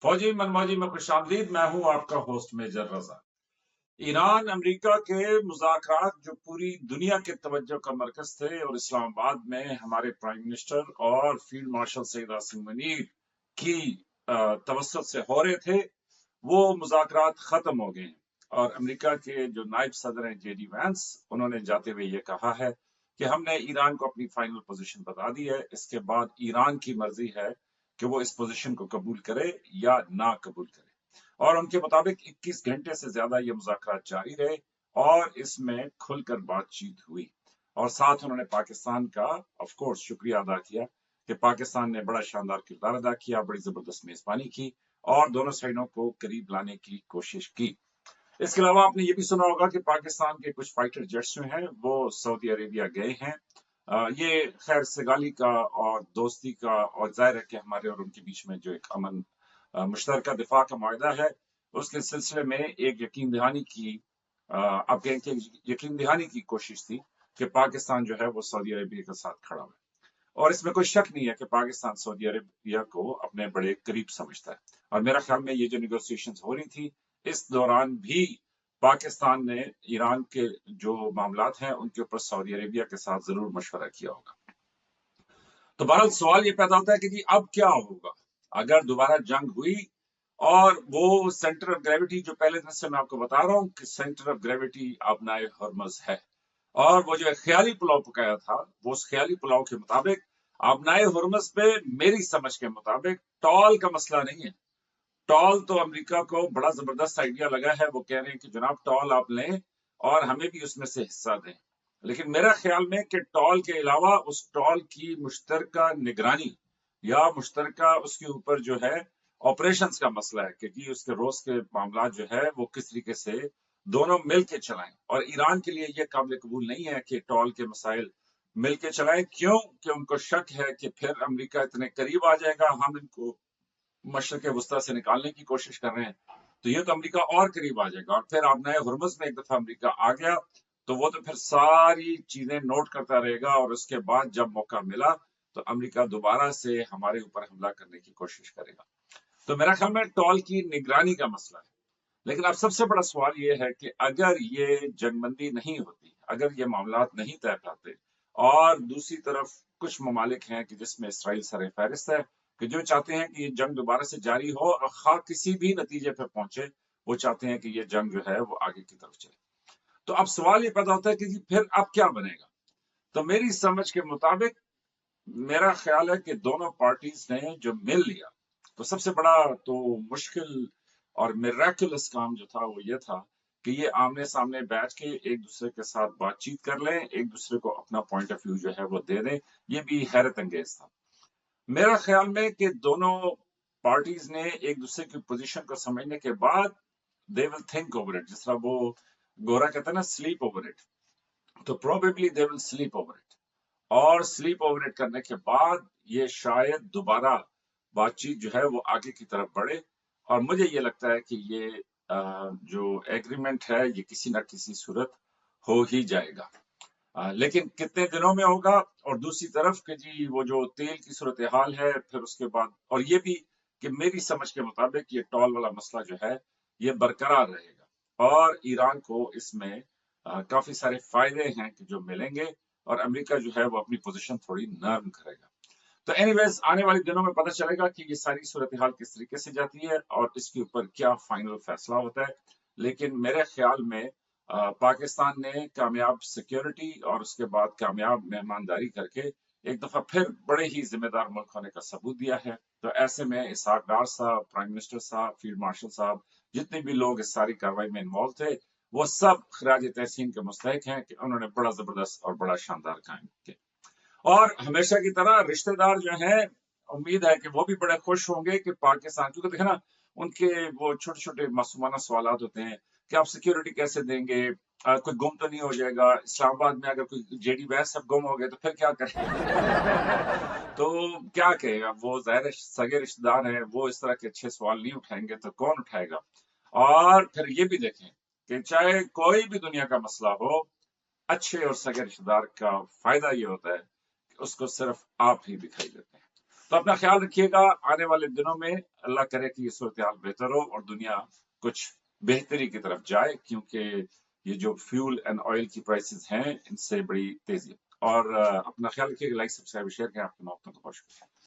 फौजी मनमौजी में खुश आमदीद। मैं हूं आपका होस्ट मेजर रजा। ईरान अमेरिका के मुज़ाकरात जो पूरी दुनिया के तवज्जो का मरकज थे और इस्लामाबाद में हमारे प्राइम मिनिस्टर और फील्ड मार्शल सईद आसिम मुनीर की तवस्सुत से हो रहे थे, वो मुज़ाकरात खत्म हो गए हैं। और अमेरिका के जो नायब सदर हैं जेडी वैंस, उन्होंने जाते हुए ये कहा है कि हमने ईरान को अपनी फाइनल पोजीशन बता दी है, इसके बाद ईरान की मर्जी है कि वो इस पोजीशन को कबूल करे या ना कबूल करे। और उनके मुताबिक 21 घंटे से ज्यादा ये मुज़ाकरात जारी रहे और इसमें खुलकर बातचीत हुई। और साथ उन्होंने पाकिस्तान का ऑफ कोर्स शुक्रिया अदा किया कि पाकिस्तान ने बड़ा शानदार किरदार अदा किया, बड़ी जबरदस्त मेजबानी की और दोनों साइडों को करीब लाने की कोशिश की। इसके अलावा आपने ये भी सुना होगा कि पाकिस्तान के कुछ फाइटर जेट्स जो हैं वो सऊदी अरेबिया गए हैं। ये खैर सगाली का और दोस्ती का और जाहिर है कि हमारे और उनके बीच में जो एक अमन मुश्तरका दिफा का मायदा है, उसके सिलसिले में एक यकीन दहानी की आप कहें कि यकीन दहानी की कोशिश थी कि पाकिस्तान जो है वो सऊदी अरेबिया के साथ खड़ा हुआ है। और इसमें कोई शक नहीं है कि पाकिस्तान सऊदी अरेबिया को अपने बड़े करीब समझता है। और मेरा ख्याल में ये जो निगोसिएशंस हो रही थी, इस दौरान भी पाकिस्तान ने ईरान के जो मामलात हैं उनके ऊपर सऊदी अरेबिया के साथ जरूर मशवरा किया होगा। तो बहरहाल सवाल ये पैदा होता है कि जी अब क्या होगा अगर दोबारा जंग हुई और वो सेंटर ऑफ ग्रेविटी जो पहले दिन से मैं आपको बता रहा हूं कि सेंटर ऑफ ग्रेविटी आबनाए हरमज है। और वो जो एक ख्याली पुलाव पकाया था, वो उस ख्याली पुलाव के मुताबिक आबनाए हरमज पे मेरी समझ के मुताबिक टॉल का मसला नहीं है। टॉल तो अमेरिका को बड़ा जबरदस्त आइडिया लगा है, वो कह रहे हैं कि जनाब टॉल आप लें और हमें भी उसमें से हिस्सा दें। लेकिन मेरा ख्याल में कि टॉल के अलावा उस टॉल की मुश्तरका निगरानी या मुश्तरका उसके ऊपर जो है ऑपरेशंस का मसला है कि उसके रोज के मामला जो है वो किस तरीके से दोनों मिल के चलाएं। और ईरान के लिए यह काबिल कबूल नहीं है कि टॉल के मसाइल मिल के चलाएं। क्यों? कि उनको शक है कि फिर अमेरिका इतने करीब आ जाएगा, हम इनको मशरक वस्ता से निकालने की कोशिश कर रहे हैं, तो ये तो अमेरिका और करीब आ जाएगा। और फिर आप नए हुर्मुज में एक दफा अमेरिका आ गया तो वो तो फिर सारी चीजें नोट करता रहेगा और उसके बाद जब मौका मिला तो अमेरिका दोबारा से हमारे ऊपर हमला करने की कोशिश करेगा। तो मेरा ख्याल में टॉल की निगरानी का मसला है। लेकिन अब सबसे बड़ा सवाल ये है कि अगर ये जंगबंदी नहीं होती, अगर ये मामलात नहीं तय पाते और दूसरी तरफ कुछ ममालिक हैं कि जिसमें इसराइल सर फहरिस्त है कि जो चाहते हैं कि ये जंग दोबारा से जारी हो और खा किसी भी नतीजे पर पहुंचे, वो चाहते हैं कि ये जंग जो है वो आगे की तरफ चले। तो अब सवाल ये पैदा होता है कि जी फिर अब क्या बनेगा। तो मेरी समझ के मुताबिक मेरा ख्याल है कि दोनों पार्टीज ने जो मिल लिया, तो सबसे बड़ा तो मुश्किल और मिराकुलस काम जो था वो ये था कि ये आमने सामने बैठ के एक दूसरे के साथ बातचीत कर लें, एक दूसरे को अपना पॉइंट ऑफ व्यू जो है वो दे दें। ये भी हैरत अंगेज था मेरा ख्याल में कि दोनों पार्टीज ने एक दूसरे की पोजीशन को समझने के बाद they will think over it. जिस तरह वो गोरा कहता है ना, स्लीप ओवर इट, तो probably they will sleep over it. और स्लीप ओवर इट करने के बाद ये शायद दोबारा बातचीत जो है वो आगे की तरफ बढ़े। और मुझे ये लगता है कि ये जो एग्रीमेंट है ये किसी ना किसी सूरत हो ही जाएगा। लेकिन कितने दिनों में होगा। और दूसरी तरफ कि जी वो जो तेल की सूरत हाल है, फिर उसके बाद और ये भी कि मेरी समझ के मुताबिक ये टॉल वाला मसला जो है ये बरकरार रहेगा और ईरान को इसमें काफी सारे फायदे हैं कि जो मिलेंगे और अमेरिका जो है वो अपनी पोजीशन थोड़ी नर्म करेगा। तो एनीवेज आने वाले दिनों में पता चलेगा कि ये सारी सूरत हाल किस तरीके से जाती है और इसके ऊपर क्या फाइनल फैसला होता है। लेकिन मेरे ख्याल में पाकिस्तान ने कामयाब सिक्योरिटी और उसके बाद कामयाब मेहमानदारी करके एक दफा फिर बड़े ही जिम्मेदार मुल्क होने का सबूत दिया है। तो ऐसे में इसहाक डार साहब, प्राइम मिनिस्टर साहब, फील्ड मार्शल साहब, जितने भी लोग इस सारी कार्रवाई में इन्वॉल्व थे, वो सब खराज तहसीन के मुस्तहिक हैं कि उन्होंने बड़ा जबरदस्त और बड़ा शानदार काम किया। और हमेशा की तरह रिश्तेदार जो हैं, उम्मीद है कि वो भी बड़े खुश होंगे कि पाकिस्तान, क्योंकि देखो ना उनके वो छोटे छोटे मासूमाना सवालात होते हैं कि आप सिक्योरिटी कैसे देंगे, कोई गुम तो नहीं हो जाएगा, इस्लामाबाद में अगर कोई जेडी वैस सब गुम हो गए तो फिर क्या करें। तो क्या कहेगा वो, जाहिर है सगे रिश्तेदार हैं, वो इस तरह के अच्छे सवाल नहीं उठाएंगे तो कौन उठाएगा। और फिर ये भी देखें कि चाहे कोई भी दुनिया का मसला हो, अच्छे और सगे रिश्तेदार का फायदा ये होता है कि उसको सिर्फ आप ही दिखाई देते हैं। تو اپنا خیال رکھیے گا، آنے والے دنوں میں اللہ کرے کہ یہ صورتحال بہتر ہو اور دنیا کچھ بہتری کی طرف جائے، کیونکہ یہ جو فیول اینڈ آئل کی پرائسز ہیں ان سے بڑی تیزی ہے۔ اور اپنا خیال رکھیے گا، لائک سبسکرائب شیئر کریں۔ آپ کے موقع کا بہت شکریہ۔